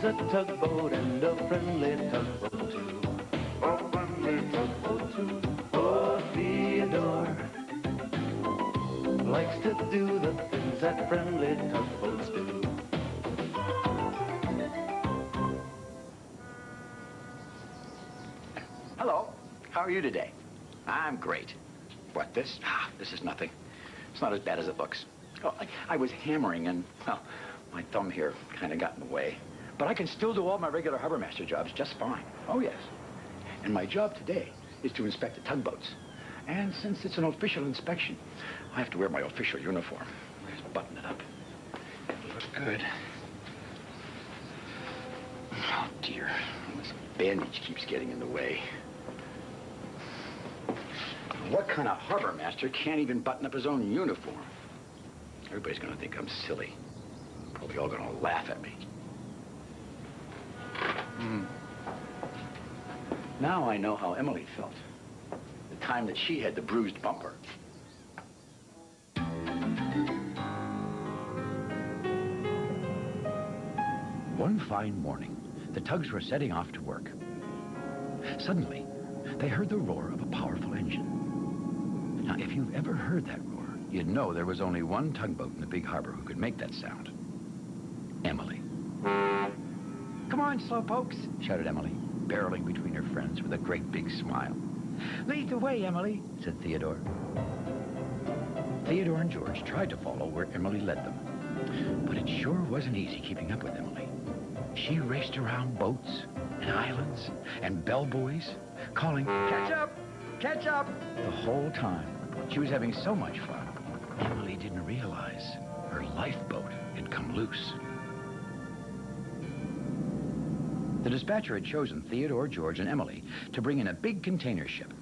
a tugboat and a friendly tugboat too. A friendly tugboat too. Oh, Theodore likes to do the things that friendly tugboats do. Hello. How are you today? I'm great. What, this? This is nothing. It's not as bad as it looks. Oh, I was hammering and, well, my thumb here kind of got in the way. But I can still do all my regular harbor master jobs just fine. Oh, yes. And my job today is to inspect the tugboats. And since it's an official inspection, I have to wear my official uniform. Just button it up. It'll look good. Oh, dear. This bandage keeps getting in the way. What kind of harbor master can't even button up his own uniform? Everybody's gonna think I'm silly. Probably all gonna laugh at me. Now I know how Emily felt. The time that she had the bruised bumper. One fine morning, the tugs were setting off to work. Suddenly, they heard the roar of a powerful engine. Now, if you've ever heard that roar, you'd know there was only one tugboat in the big harbor who could make that sound. Emily. "Come on, slowpokes," shouted Emily, barreling between her friends with a great big smile. "Lead the way, Emily," said Theodore. Theodore and George tried to follow where Emily led them, but it sure wasn't easy keeping up with Emily. She raced around boats and islands and bellbuoys, calling, "Catch up! Catch up!" the whole time. She was having so much fun, Emily didn't realize her lifeboat had come loose. The dispatcher had chosen Theodore, George, and Emily to bring in a big container ship.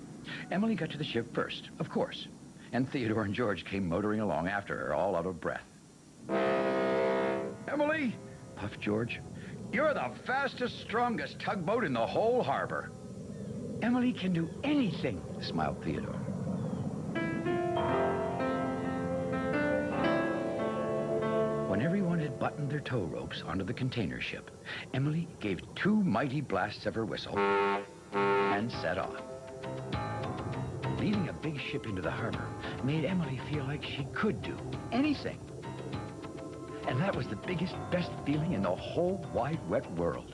Emily got to the ship first, of course, and Theodore and George came motoring along after her, all out of breath. "Emily," puffed George, "you're the fastest, strongest tugboat in the whole harbor." "Emily can do anything," smiled Theodore. When everyone had buttoned their tow ropes onto the container ship, Emily gave 2 mighty blasts of her whistle and set off. Leading a big ship into the harbor made Emily feel like she could do anything. And that was the biggest, best feeling in the whole wide, wet world.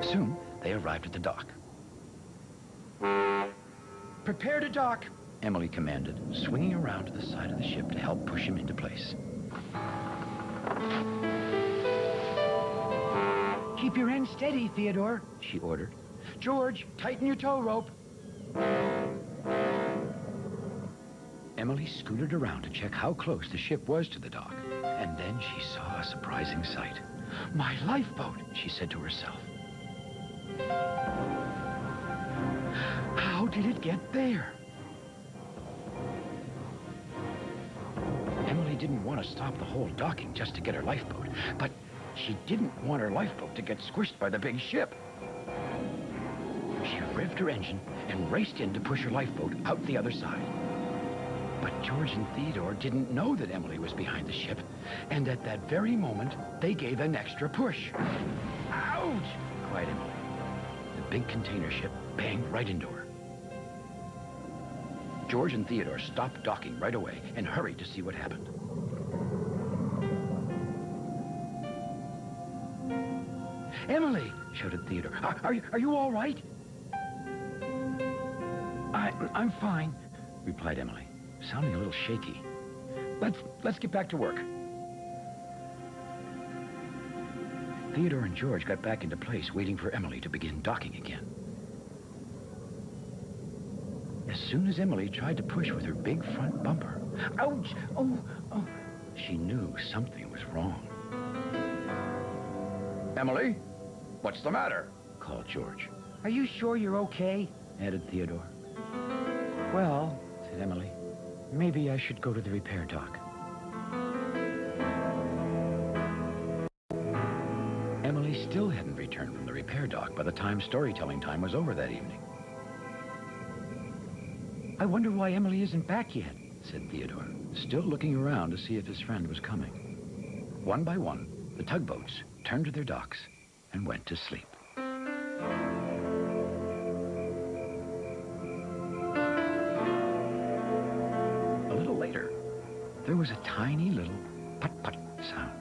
Soon, they arrived at the dock. "Prepare to dock," Emily commanded, swinging around to the side of the ship to help push him into place. "Keep your end steady, Theodore," she ordered. "George, tighten your tow rope." Emily scooted around to check how close the ship was to the dock, and then she saw a surprising sight. "My lifeboat," she said to herself. How did it get there? Emily didn't want to stop the whole docking just to get her lifeboat, but she didn't want her lifeboat to get squished by the big ship. She revved her engine and raced in to push her lifeboat out the other side. But George and Theodore didn't know that Emily was behind the ship, and at that very moment, they gave an extra push. "Ouch!" cried Emily. The big container ship banged right into her. George and Theodore stopped docking right away and hurried to see what happened. "Emily!" shouted Theodore. Are you all right?" I'm fine," replied Emily, sounding a little shaky. Let's get back to work." Theodore and George got back into place, waiting for Emily to begin docking again. As soon as Emily tried to push with her big front bumper, ouch! Oh, she knew something was wrong. "Emily, what's the matter?" called George. "Are you sure you're okay?" added Theodore. "Well," said Emily, "maybe I should go to the repair dock." Emily Emily still hadn't returned from the repair dock by the time storytelling time was over that evening. "I wonder why Emily isn't back yet," said Theodore, still looking around to see if his friend was coming. One by one, the tugboats turned to their docks and went to sleep. A little later, there was a tiny little putt-putt sound.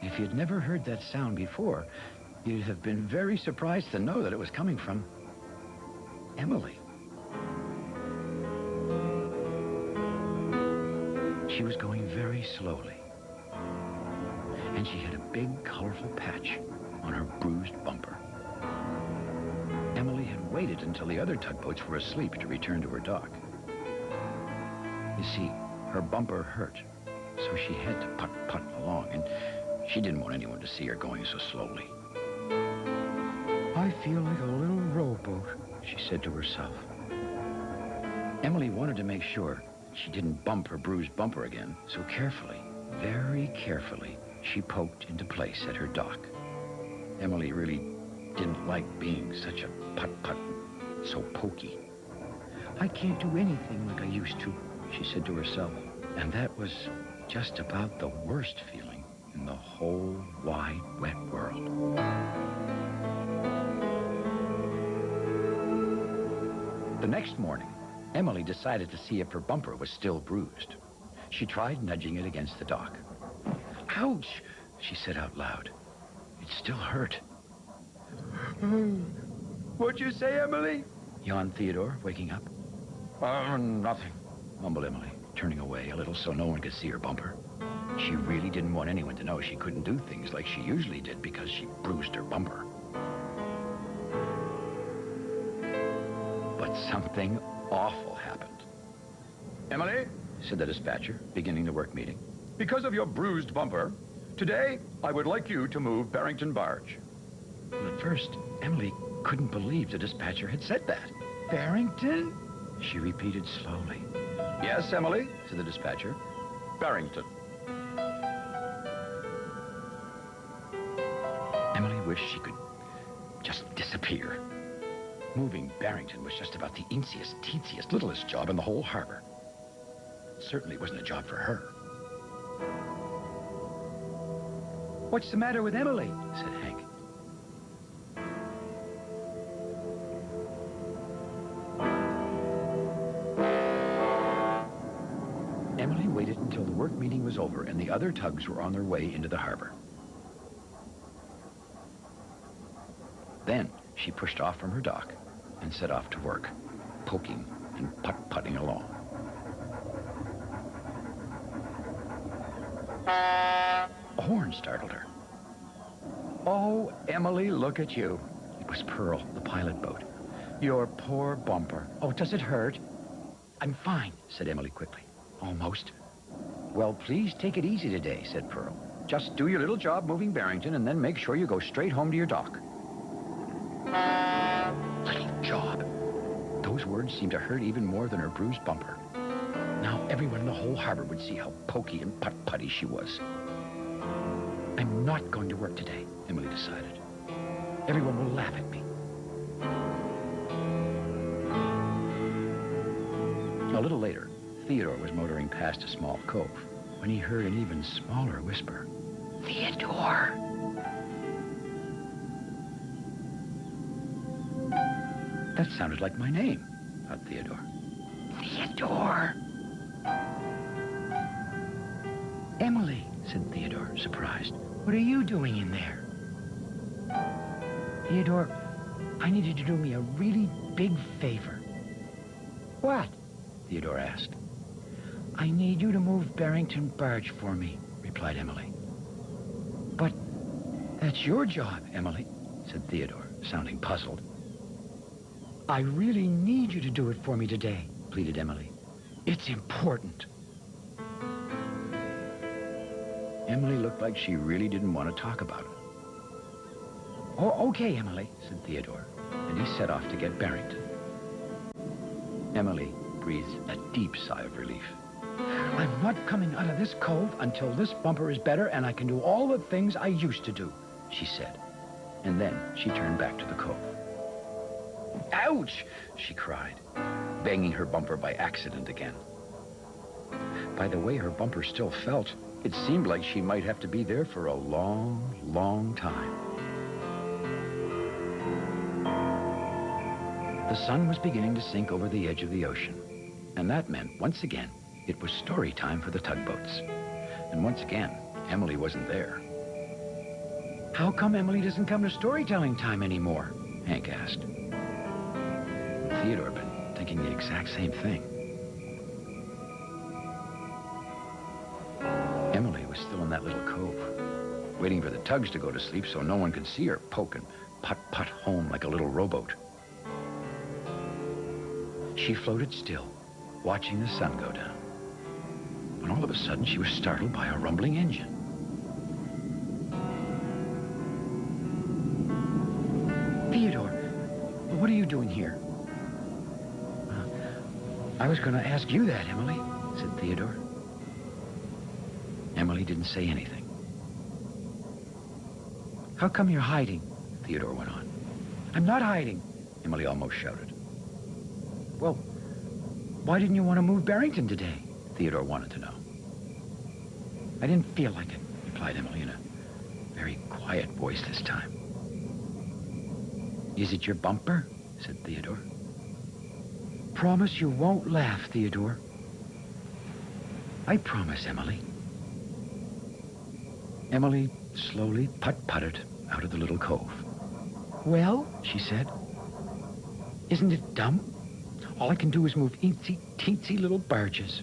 If you'd never heard that sound before, you'd have been very surprised to know that it was coming from Emily. She was going very slowly, and she had a big, colorful patch on her bruised bumper. Emily had waited until the other tugboats were asleep to return to her dock. You see, her bumper hurt, so she had to putt-putt along, and she didn't want anyone to see her going so slowly. "I feel like a little rowboat," she said to herself. Emily wanted to make sure she didn't bump her bruised bumper again, so carefully, very carefully, she poked into place at her dock. Emily really didn't like being such a putt-putt, so pokey. "I can't do anything like I used to," she said to herself. And that was just about the worst feeling in the whole wide, wet world. The next morning, Emily decided to see if her bumper was still bruised. She tried nudging it against the dock. "Ouch," she said out loud. It still hurt. "What'd you say, Emily?" yawned Theodore, waking up. Nothing," mumbled Emily, turning away a little so no one could see her bumper. She really didn't want anyone to know she couldn't do things like she usually did because she bruised her bumper. But something awful happened. "Emily," said the dispatcher, beginning the work meeting, "because of your bruised bumper, today I would like you to move Barrington Barge." Well, at first, Emily couldn't believe the dispatcher had said that. "Barrington?" she repeated slowly. "Yes, Emily," said the dispatcher. "Barrington." Emily wished she could just disappear. Moving Barrington was just about the insiest, teensiest, littlest job in the whole harbor. It certainly wasn't a job for her. "What's the matter with Emily?" said Hank. Emily waited until the work meeting was over and the other tugs were on their way into the harbor. Then she pushed off from her dock and set off to work, poking and putt-putting along. A horn startled her. "Oh, Emily, look at you." It was Pearl, the pilot boat. "Your poor bumper. Oh, does it hurt?" "I'm fine," said Emily quickly. "Almost." "Well, please take it easy today," said Pearl. "Just do your little job moving Barrington and then make sure you go straight home to your dock." Little job. Those words seemed to hurt even more than her bruised bumper. Now everyone in the whole harbor would see how pokey and putt-putty she was. "I'm not going to work today," Emily decided. "Everyone will laugh at me." A little later, Theodore was motoring past a small cove when he heard an even smaller whisper. "Theodore!" That sounded like my name, thought Theodore. "Theodore!" "Emily," said Theodore, surprised. "What are you doing in there?" "Theodore, I need you to do me a really big favor." "What?" Theodore asked. "I need you to move Barrington Barge for me," replied Emily. "But that's your job, Emily," said Theodore, sounding puzzled. "I really need you to do it for me today," pleaded Emily. "It's important." Emily looked like she really didn't want to talk about it. "Oh, okay, Emily," said Theodore, and he set off to get Barrington. Emily breathed a deep sigh of relief. "I'm not coming out of this cove until this bumper is better and I can do all the things I used to do," she said. And then she turned back to the cove. Ouch! She cried, banging her bumper by accident again. By the way her bumper still felt, it seemed like she might have to be there for a long, long time. The sun was beginning to sink over the edge of the ocean, and that meant, once again, it was story time for the tugboats. And once again, Emily wasn't there. How come Emily doesn't come to storytelling time anymore? Hank asked. Theodore had been thinking the exact same thing. Emily was still in that little cove, waiting for the tugs to go to sleep so no one could see her poke and putt-putt home like a little rowboat. She floated still, watching the sun go down, when all of a sudden she was startled by a rumbling engine. Theodore, what are you doing here? I was going to ask you that, Emily, said Theodore. Emily didn't say anything. How come you're hiding? Theodore went on. I'm not hiding, Emily almost shouted. Well, why didn't you want to move Barrington today? Theodore wanted to know. I didn't feel like it, replied Emily in a very quiet voice this time. Is it your bumper? Said Theodore. Promise you won't laugh, Theodore. I promise, Emily. Emily slowly putt-putted out of the little cove. Well, she said, isn't it dumb? All I can do is move eensy-teensy little barges.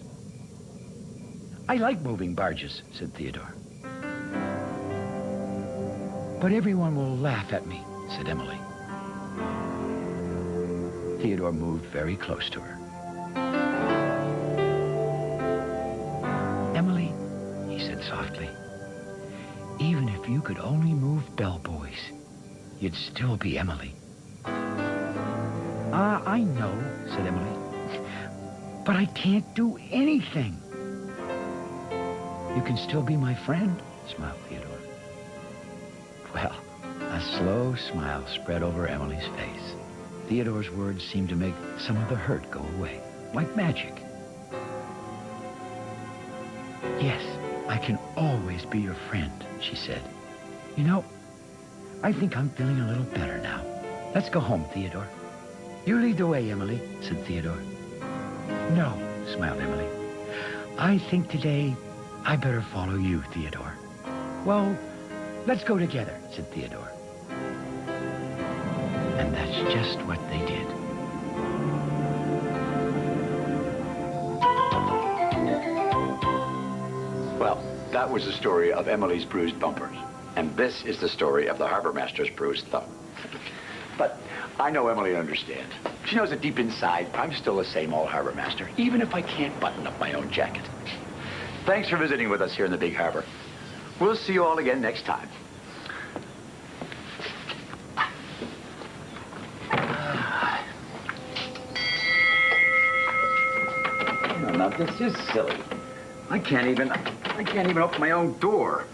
I like moving barges, said Theodore. But everyone will laugh at me, said Emily. Theodore moved very close to her. Emily, he said softly, even if you could only move bellboys, you'd still be Emily. I know, said Emily, but I can't do anything. You can still be my friend, smiled Theodore. Well, a slow smile spread over Emily's face. Theodore's words seemed to make some of the hurt go away, like magic. Yes, I can always be your friend, she said. You know, I think I'm feeling a little better now. Let's go home, Theodore. You lead the way, Emily, said Theodore. No, smiled Emily. I think today I better follow you, Theodore. Well, let's go together, said Theodore. And that's just what they did. Well, that was the story of Emily's bruised bumpers. And this is the story of the harbor master's bruised thumb. But I know Emily understands. She knows that deep inside, I'm still the same old harbor master, even if I can't button up my own jacket. Thanks for visiting with us here in the Big Harbor. We'll see you all again next time. Now this is silly. I can't even open my own door.